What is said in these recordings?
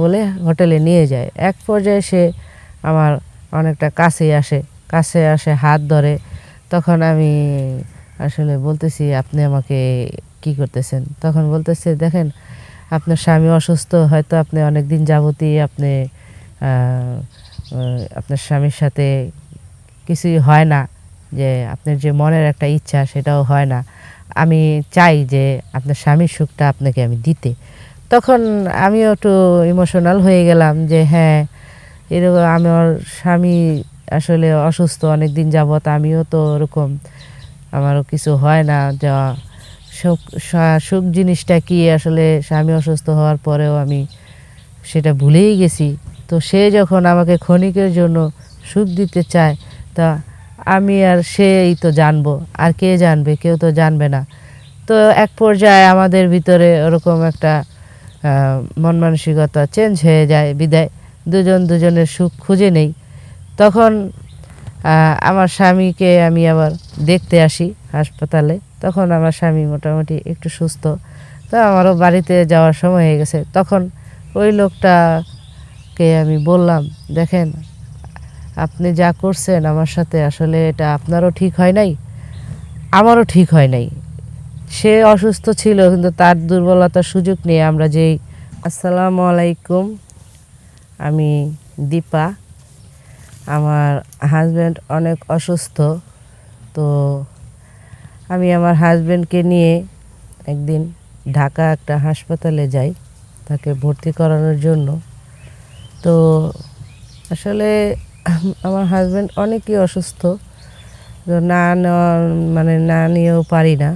বলে হোটেলে নিয়ে যায়। এক পর্যায়ে সে আমার অনেকটা কাছে আসে হাত ধরে। তখন আমি আসলে বলতেছি, আপনি আমাকে কি করতেছেন? তখন বলতেছে, দেখেন আপনার স্বামী অসুস্থ, হয়তো আপনি অনেক দিন যাবতই আপনি আপনার স্বামীর সাথে কিছুই হয় না, যে আপনার যে মনের একটা ইচ্ছা সেটাও হয় না। আমি চাই যে আপনার স্বামীর সুখটা আপনাকে আমি দিতে। তখন আমিও একটু ইমোশনাল হয়ে গেলাম যে হ্যাঁ, এরকম আমার স্বামী আসলে অসুস্থ অনেক দিন যাবত, আমিও তো ওরকম, আমারও কিছু হয় না। যা সুখ, সুখ জিনিসটা কি আসলে স্বামী অসুস্থ হওয়ার পরেও আমি সেটা ভুলেই গেছি। তো সে যখন আমাকে ক্ষণিকের জন্য সুখ দিতে চায়, তা আমি আর সেই তো জানবো, আর কে জানবে? কেউ তো জানবে না। তো এক পর্যায়ে আমাদের ভিতরে ওরকম একটা মন মানসিকতা চেঞ্জ হয়ে যায়, বিদায় দুজন দুজনের সুখ খুঁজে নেই। তখন আমার স্বামীকে আমি আবার দেখতে আসি হাসপাতালে। তখন আমার স্বামী মোটামুটি একটু সুস্থ। তো আমারও বাড়িতে যাওয়ার সময় হয়ে গেছে। তখন ওই লোকটাকে আমি বললাম, দেখেন আপনি যা করছেন আমার সাথে, আসলে এটা আপনারও ঠিক হয় নাই, আমারও ঠিক হয় নাই। সে অসুস্থ ছিল, কিন্তু তার দুর্বলতার সুযোগ নিয়ে আমরা যেই। আসসালামু আলাইকুম, আমি দীপা। আমার হাজব্যান্ড অনেক অসুস্থ। তো আমি আমার হাজব্যান্ডকে নিয়ে একদিন ঢাকা একটা হাসপাতালে যাই তাকে ভর্তি করানোর জন্য। তো আসলে আমার হাজব্যান্ড অনেকই অসুস্থ, তো না নেওয়া মানে না নিয়েও পারি না,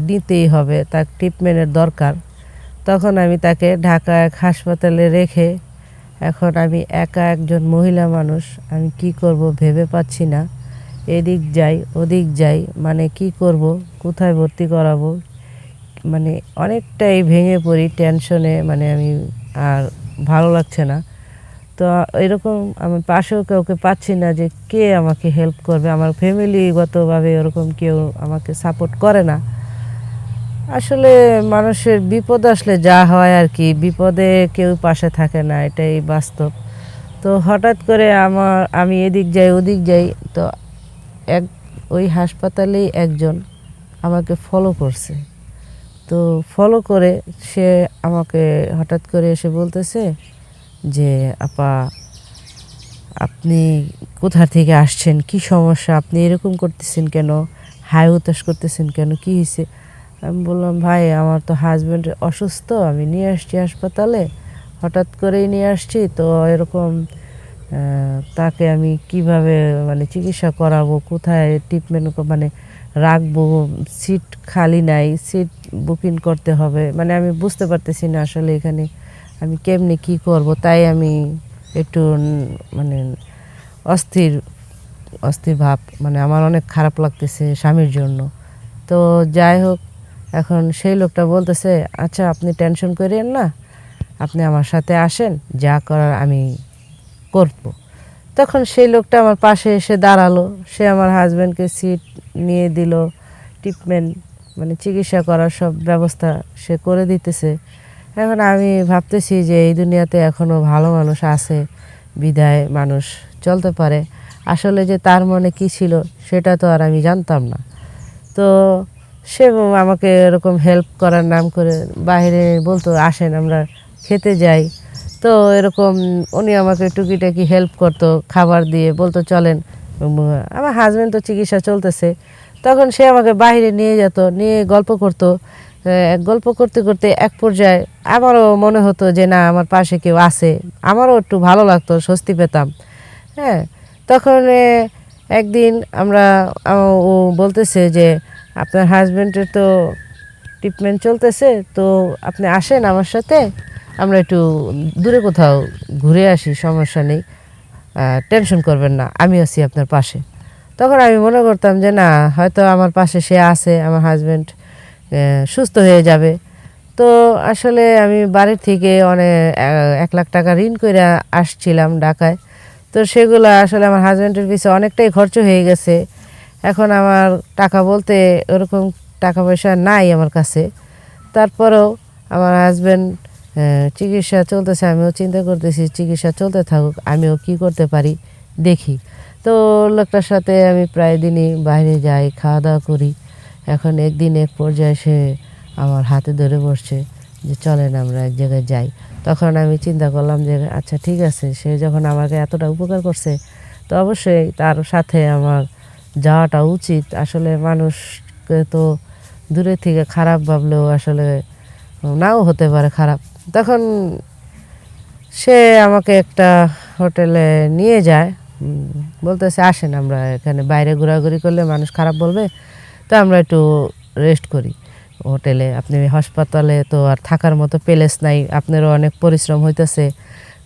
নিতেই হবে, তার ট্রিটমেন্টের দরকার। তখন আমি তাকে ঢাকা এক হাসপাতালে রেখে, এখন আমি একা একজন মহিলা মানুষ, আমি কি করব ভেবে পাচ্ছি না। এদিক যাই ওদিক যাই, মানে কি করব, কোথায় ভর্তি করাবো, মানে অনেকটাই ভেঙে পড়ি টেনশনে, মানে আমি আর ভালো লাগছে না। তো এরকম আমার পাশেও কাউকে পাচ্ছি না যে কে আমাকে হেল্প করবে। আমার ফ্যামিলিগতভাবে ওরকম কেউ আমাকে সাপোর্ট করে না। আসলে মানুষের বিপদ আসলে যা হয় আর কি, বিপদে কেউ পাশে থাকে না, এটাই বাস্তব। তো হঠাৎ করে আমি এদিক যাই ওদিক যাই, তো এক ওই হাসপাতালেই একজন আমাকে ফলো করছে। তো ফলো করে সে আমাকে হঠাৎ করে এসে বলতেছে যে, আপা আপনি কোথা থেকে আসছেন, কি সমস্যা, আপনি এরকম করতেছেন কেন, হাই হুতাশ করতেছেন কেন, কি হয়েছে? আমি বললাম, ভাই আমার তো হাজব্যান্ড অসুস্থ, আমি নিয়ে আসছি হাসপাতালে, হঠাৎ করেই নিয়ে আসছি। তো এরকম তাকে আমি কিভাবে মানে চিকিৎসা করাবো, কোথায় ট্রিটমেন্ট মানে রাখবো, সিট খালি নাই, সিট বুকিং করতে হবে, মানে আমি বুঝতে পারতেছি না আসলে এখানে আমি কেমনি কি করব। তাই আমি একটু মানে অস্থির অস্থির ভাব, মানে আমার অনেক খারাপ লাগতেছে স্বামীর জন্য। তো যাই হোক, এখন সেই লোকটা বলতেছে, আচ্ছা আপনি টেনশন করেন না, আপনি আমার সাথে আসেন, যা করার আমি করব। তখন সেই লোকটা আমার পাশে এসে দাঁড়ালো, সে আমার হাজব্যান্ডকে সিট নিয়ে দিল, ট্রিটমেন্ট মানে চিকিৎসা করার সব ব্যবস্থা সে করে দিতেছে। এখন আমি ভাবতেছি যে এই দুনিয়াতে এখনও ভালো মানুষ আছে, বিদায় মানুষ চলতে পারে। আসলে যে তার মনে কী ছিল সেটা তো আর আমি জানতাম না। তো সে আমাকে এরকম হেল্প করার নাম করে বাইরে বলতো, আসেন আমরা খেতে যাই। তো এরকম উনি আমাকে টুকিটাকি হেল্প করতো, খাবার দিয়ে বলতো চলেন। আমার হাজব্যান্ড তো চিকিৎসা চলতেছে, তখন সে আমাকে বাইরে নিয়ে যেত, নিয়ে গল্প করতো। গল্প করতে করতে এক পর্যায়ে আমারও মনে হতো যে না, আমার পাশে কেউ আছে, আমারও একটু ভালো লাগতো, স্বস্তি পেতাম। হ্যাঁ, তখন একদিন ও বলতেছে যে, আপনার হাজব্যান্ডের তো ট্রিটমেন্ট চলতেছে, তো আপনি আসেন আমার সাথে, আমরা একটু দূরে কোথাও ঘুরে আসি, সমস্যা নেই, টেনশন করবেন না, আমি আছি আপনার পাশে। তখন আমি মনে করতাম যে না, হয়তো আমার পাশে সে আছে, আমার হাজব্যান্ড সুস্থ হয়ে যাবে। তো আসলে আমি বাড়ির থেকে অনেক 1 লাখ টাকা ঋণ করে আসছিলাম ঢাকায়। তো সেগুলো আসলে আমার হাজব্যান্ডের পিছনে অনেকটাই খরচ হয়ে গেছে। এখন আমার টাকা বলতে ওরকম টাকা পয়সা নাই আমার কাছে। তারপরেও আমার হাজব্যান্ড চিকিৎসা চলতেছে, আমিও চিন্তা করতেছি চিকিৎসা চলতে থাকুক, আমিও কি করতে পারি দেখি। তো লোকটার সাথে আমি প্রায় দিনই বাইরে যাই, খাওয়া দাওয়া করি। এখন একদিন এক পর্যায়ে সে আমার হাতে ধরে বসছে যে চলেন আমরা এক জায়গায় যাই। তখন আমি চিন্তা করলাম যে আচ্ছা ঠিক আছে, সে যখন আমাকে এতটা উপকার করছে তো অবশ্যই তার সাথে আমার যাওয়াটা উচিত। আসলে মানুষকে তো দূরে থেকে খারাপ ভাবলেও আসলে নাও হতে পারে খারাপ। তখন সে আমাকে একটা হোটেলে নিয়ে যায়। বলতেছে আসেন আমরা এখানে বাইরে ঘোরাঘুরি করলে মানুষ খারাপ বলবে, তো আমরা একটু রেস্ট করি হোটেলে। আপনি হাসপাতালে তো আর থাকার মতো প্লেস নাই, আপনারও অনেক পরিশ্রম হইতেছে,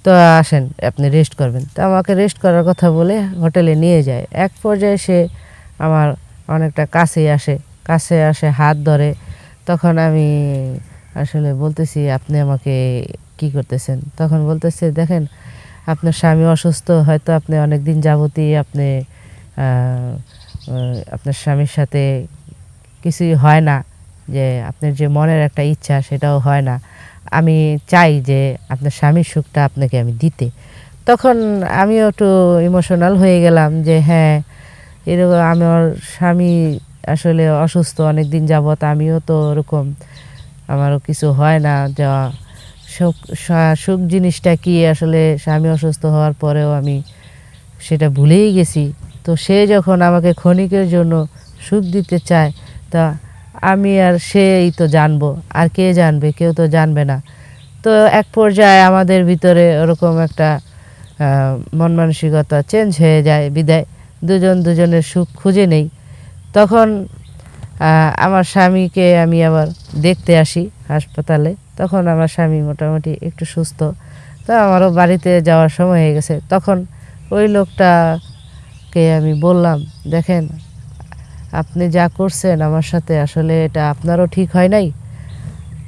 তো আসেন আপনি রেস্ট করবেন। তো আমাকে রেস্ট করার কথা বলে হোটেলে নিয়ে যায়। এক পর্যায়ে সে আমার অনেকটা কাছে আসে হাত ধরে। তখন আমি আসলে বলতেছি আপনি আমাকে কি করতেছেন? তখন বলতেছে দেখেন আপনার স্বামী অসুস্থ, হয়তো আপনি অনেক দিন যাবতই আপনি আপনার স্বামীর সাথে কিছুই হয় না, যে আপনার যে মনের একটা ইচ্ছা সেটাও হয় না। আমি চাই যে আপনার স্বামীর সুখটা আপনাকে আমি দিতে। তখন আমিও একটু ইমোশনাল হয়ে গেলাম যে হ্যাঁ, এরকম আমার স্বামী আসলে অসুস্থ অনেক দিন যাবত, আমিও তো ওরকম, আমারও কিছু হয় না। যা সুখ সুখ জিনিসটা কি আসলে স্বামী অসুস্থ হওয়ার পরেও আমি সেটা ভুলেই গেছি। তো সে যখন আমাকে ক্ষণিকের জন্য সুখ দিতে চায়, তা আমি আর সেই তো জানবো, আর কে জানবে? কেউ তো জানবে না। তো এক পর্যায়ে আমাদের ভিতরে ওরকম একটা মন মানসিকতা চেঞ্জ হয়ে যায়, বিদায় দুজন দুজনের সুখ খুঁজে নেই। তখন আমার স্বামীকে আমি আবার দেখতে আসি হাসপাতালে। তখন আমার স্বামী মোটামুটি একটু সুস্থ। তো আমারও বাড়িতে যাওয়ার সময় হয়ে গেছে। তখন ওই লোকটাকে আমি বললাম দেখেন আপনি যা করছেন আমার সাথে আসলে এটা আপনারও ঠিক হয় নাই,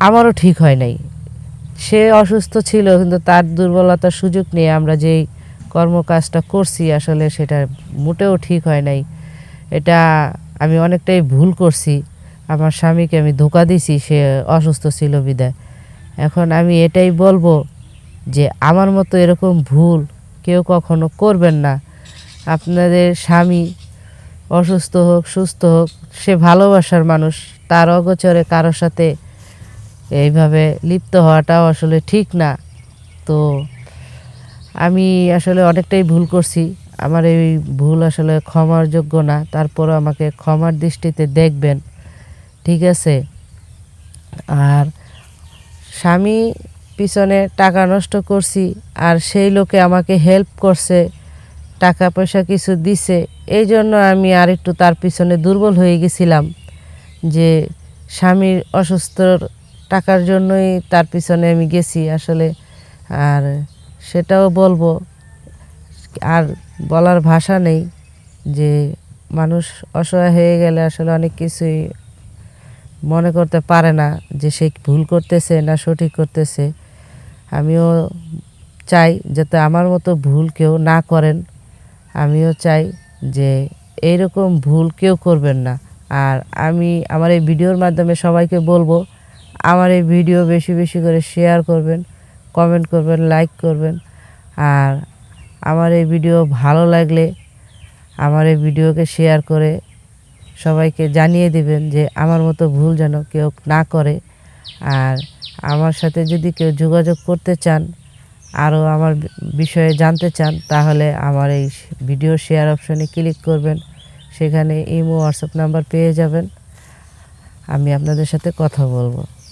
আমারও ঠিক হয় নাই। সে অসুস্থ ছিল কিন্তু তার দুর্বলতার সুযোগ নিয়ে আমরা যেই কর্মকাজটা করছি আসলে সেটা মোটেও ঠিক হয় নাই। এটা আমি অনেকটাই ভুল করছি। আমার স্বামীকে আমি ধোঁকা দিছি, সে অসুস্থ ছিল বিদায়। এখন আমি এটাই বলবো যে আমার মতো এরকম ভুল কেউ কখনো করবেন না। আপনাদের স্বামী অসুস্থ হোক সুস্থ হোক, সে ভালোবাসার মানুষ, তার অগোচরে কারোর সাথে এইভাবে লিপ্ত হওয়াটাও আসলে ঠিক না। তো আমি আসলে অনেকটাই ভুল করছি, আমার এই ভুল আসলে ক্ষমার যোগ্য না। তারপরও আমাকে ক্ষমার দৃষ্টিতে দেখবেন, ঠিক আছে? আর স্বামী পিছনে টাকা নষ্ট করছি, আর সেই লোকে আমাকে হেল্প করছে, টাকা পয়সা কিছু দিছে, এই জন্য আমি আর একটু তার পিছনে দুর্বল হয়ে গেছিলাম যে স্বামীর অসুস্থর টাকার জন্যই তার পিছনে আমি গেছি আসলে। আর সেটাও বলবো, আর বলার ভাষা নেই যে মানুষ অসহায় হয়ে গেলে আসলে অনেক কিছুই মনে করতে পারে না যে সে ভুল করতেছে না সঠিক করতেছে। আমিও চাই যাতে আমার মতো ভুল কেউ না করেন। আমিও চাই যে এইরকম ভুল কেউ করবেন না। আর আমি আমার এই ভিডিওর মাধ্যমে সবাইকে বলবো আমার এই ভিডিও বেশি বেশি করে শেয়ার করবেন, কমেন্ট করবেন, লাইক করবেন। আর আমার এই ভিডিও ভালো লাগলে আমার এই ভিডিওকে শেয়ার করে সবাইকে জানিয়ে দিবেন যে আমার মতো ভুল যেন কেউ না করে। আর আমার সাথে যদি কেউ যোগাযোগ করতে চান, আরও আমার বিষয়ে জানতে চান, তাহলে আমার এই ভিডিও শেয়ার অপশনে ক্লিক করবেন। সেখানে ইমো হোয়াটসঅ্যাপ নাম্বার পেয়ে যাবেন, আমি আপনাদের সাথে কথা বলবো।